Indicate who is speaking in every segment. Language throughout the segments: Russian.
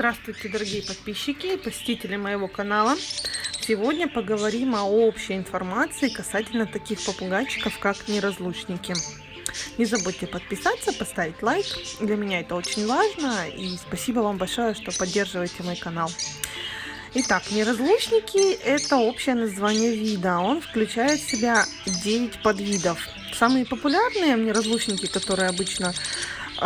Speaker 1: Здравствуйте, дорогие подписчики и посетители моего канала. Сегодня поговорим о общей информации касательно таких попугайчиков, как неразлучники. Не забудьте подписаться, поставить лайк. Для меня это очень важно. И спасибо вам большое, что поддерживаете мой канал. Итак, неразлучники – это общее название вида. Он включает в себя 9 подвидов. Самые популярные неразлучники, которые обычно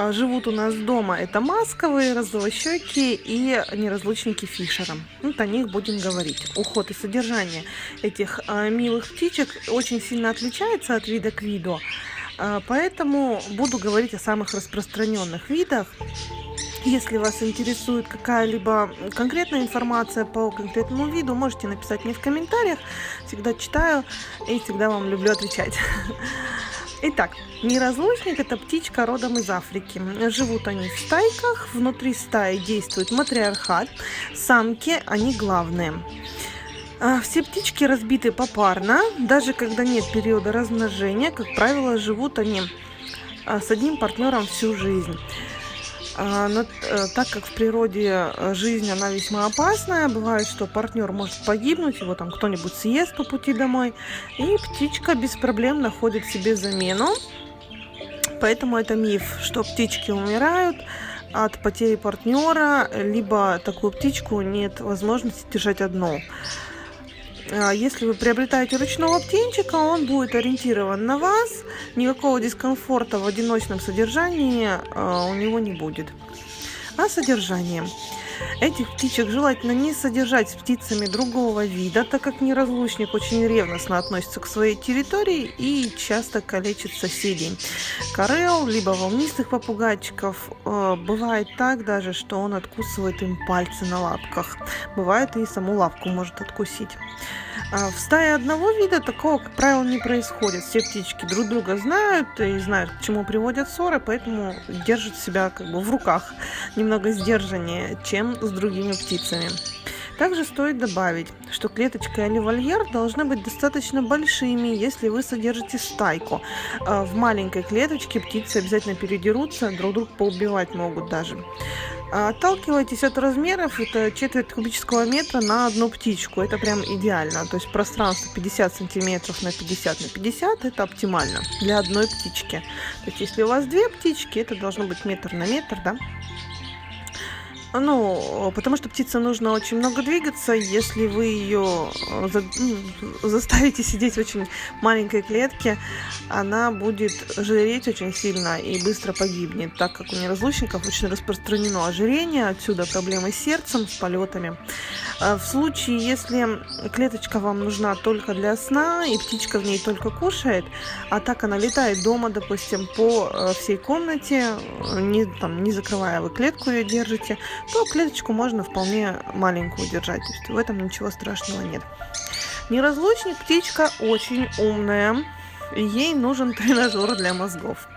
Speaker 1: живут у нас дома, это масковые, розовощеки и неразлучники Фишера. Вот о них будем говорить. Уход и содержание этих милых птичек очень сильно отличается от вида к виду, поэтому буду говорить о самых распространенных видах. Если вас интересует какая-либо конкретная информация по конкретному виду, можете написать мне в комментариях. Всегда читаю и всегда вам люблю отвечать. Итак, неразлучник – это птичка родом из Африки. Живут они в стайках, внутри стаи действует матриархат, самки они главные. Все птички разбиты попарно, даже когда нет периода размножения, как правило, живут они с одним партнером всю жизнь. Но так как в природе жизнь она весьма опасная, бывает, что партнер может погибнуть, его там кто-нибудь съест по пути домой, и птичка без проблем находит себе замену. Поэтому это миф, что птички умирают от потери партнера, либо такую птичку нет возможности держать одну. Если вы приобретаете ручного птенчика, он будет ориентирован на вас, никакого дискомфорта в одиночном содержании у него не будет. А содержание. Этих птичек желательно не содержать с птицами другого вида, так как неразлучник очень ревностно относится к своей территории и часто калечит соседей. Карел, либо волнистых попугайчиков, бывает так даже, что он откусывает им пальцы на лапках. Бывает и саму лапку может откусить. В стае одного вида такого, как правило, не происходит. Все птички друг друга знают и знают, к чему приводят ссоры, поэтому держат себя как бы в руках немного сдержаннее, чем с другими птицами. Также стоит добавить, что клеточка или вольер должны быть достаточно большими, если вы содержите стайку. В маленькой клеточке птицы обязательно передерутся, друг друга поубивать могут даже. Отталкивайтесь от размеров, это четверть кубического метра на одну птичку, это прям идеально, то есть пространство 50 сантиметров на 50 на 50 это оптимально для одной птички. То есть если у вас две птички, это должно быть метр на метр, да? Потому что птице нужно очень много двигаться. Если вы ее заставите сидеть в очень маленькой клетке, она будет жиреть очень сильно и быстро погибнет, так как у неразлучников очень распространено ожирение, отсюда проблемы с сердцем, с полетами. В случае, если клеточка вам нужна только для сна, и птичка в ней только кушает, а так она летает дома, допустим, по всей комнате, не закрывая вы клетку ее держите, то клеточку можно вполне маленькую держать. То есть в этом ничего страшного нет. Неразлучник птичка очень умная. Ей нужен тренажер для мозгов.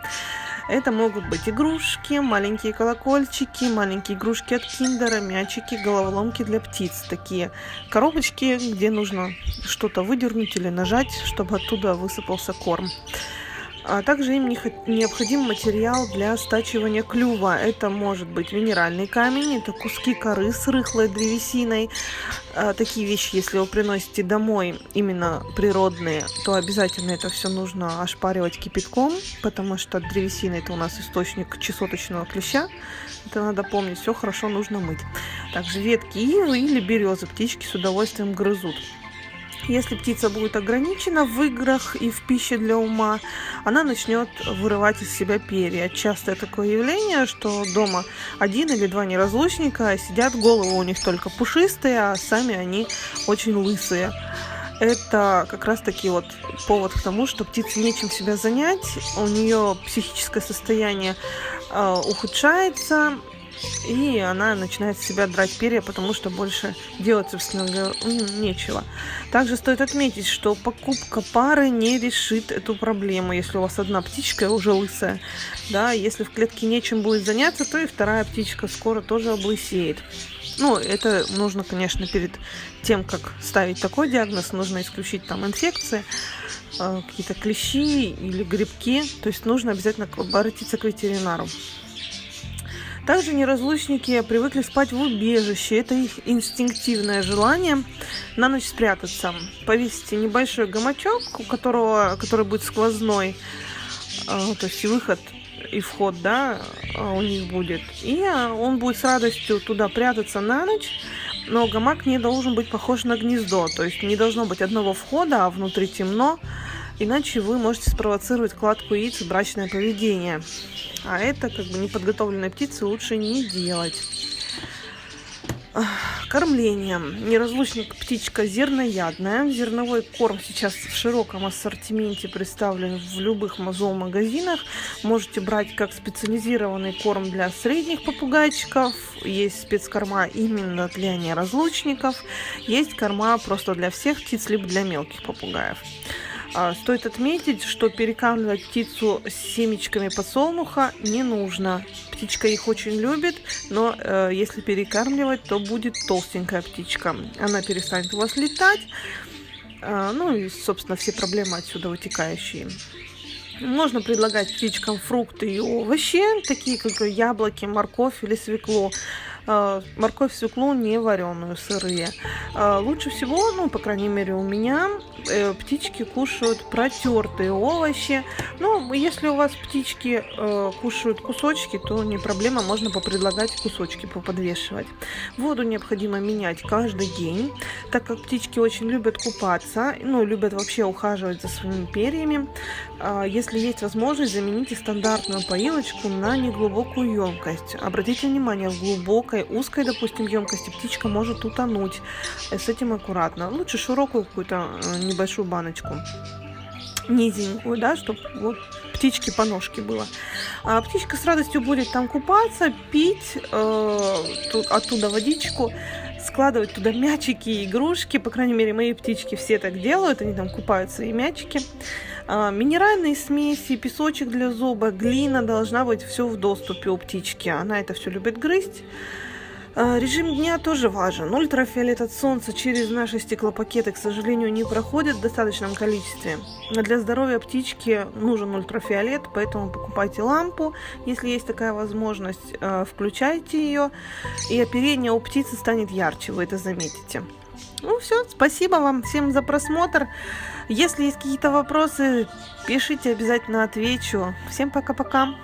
Speaker 1: Это могут быть игрушки, маленькие колокольчики, маленькие игрушки от киндера, мячики, головоломки для птиц. Такие коробочки, где нужно что-то выдернуть или нажать, чтобы оттуда высыпался корм. А также им необходим материал для стачивания клюва. Это может быть минеральный камень, это куски коры с рыхлой древесиной. Такие вещи, если вы приносите домой, именно природные, то обязательно это все нужно ошпаривать кипятком, потому что древесина – это у нас источник чесоточного клеща. Это надо помнить, все хорошо нужно мыть. Также ветки ивы или березы птички с удовольствием грызут. Если птица будет ограничена в играх и в пище для ума, она начнет вырывать из себя перья. Частое такое явление, что дома один или два неразлучника сидят, головы у них только пушистые, а сами они очень лысые. Это как раз таки вот повод к тому, что птице нечем себя занять, у нее психическое состояние ухудшается, и она начинает с себя драть перья, потому что больше делать, собственно говоря, нечего. Также стоит отметить, что покупка пары не решит эту проблему, если у вас одна птичка уже лысая. Да, если в клетке нечем будет заняться, то и вторая птичка скоро тоже облысеет. Это нужно, конечно, перед тем, как ставить такой диагноз, нужно исключить там инфекции, какие-то клещи или грибки. То есть нужно обязательно обратиться к ветеринару. Также неразлучники привыкли спать в убежище. Это их инстинктивное желание на ночь спрятаться. Повесите небольшой гамачок, который будет сквозной, то есть и выход, и вход, да, у них будет. И он будет с радостью туда прятаться на ночь. Но гамак не должен быть похож на гнездо. То есть не должно быть одного входа, а внутри темно. Иначе вы можете спровоцировать кладку яиц и брачное поведение. А это как бы неподготовленной птице лучше не делать. Кормление. Неразлучник птичка зерноядная. Зерновой корм сейчас в широком ассортименте представлен в любых зоомагазинах. Можете брать как специализированный корм для средних попугайчиков. Есть спецкорма именно для неразлучников. Есть корма просто для всех птиц, либо для мелких попугаев. Стоит отметить, что перекармливать птицу с семечками подсолнуха не нужно. Птичка их очень любит, но если перекармливать, то будет толстенькая птичка. Она перестанет у вас летать. Ну и, собственно, все проблемы отсюда вытекающие. Можно предлагать птичкам фрукты и овощи, такие как яблоки, морковь или свеклу. Морковь, свеклу не вареную, сырые. Лучше всего, ну, по крайней мере, у меня птички кушают протертые овощи. Но если у вас птички кушают кусочки, то не проблема, можно попредлагать кусочки поподвешивать. Воду необходимо менять каждый день, так как птички очень любят купаться, ну, любят вообще ухаживать за своими перьями. Если есть возможность, замените стандартную поилочку на неглубокую емкость. Обратите внимание, в глубокой, узкой, допустим, емкости птичка может утонуть. С этим аккуратно. Лучше широкую какую-то небольшую баночку, низенькую, да, чтобы вот птичке по ножке было. А птичка с радостью будет там купаться, пить оттуда водичку, складывать туда мячики и игрушки. По крайней мере, мои птички все так делают, они там купаются и мячики. Минеральные смеси, песочек для зуба, глина, должна быть все в доступе у птички. Она это все любит грызть. Режим дня тоже важен. Ультрафиолет от солнца через наши стеклопакеты, к сожалению, не проходит в достаточном количестве. Для здоровья птички нужен ультрафиолет, поэтому покупайте лампу, если есть такая возможность, включайте ее, и оперение у птицы станет ярче, вы это заметите. Ну все, спасибо вам всем за просмотр. Если есть какие-то вопросы, пишите, обязательно отвечу. Всем пока-пока.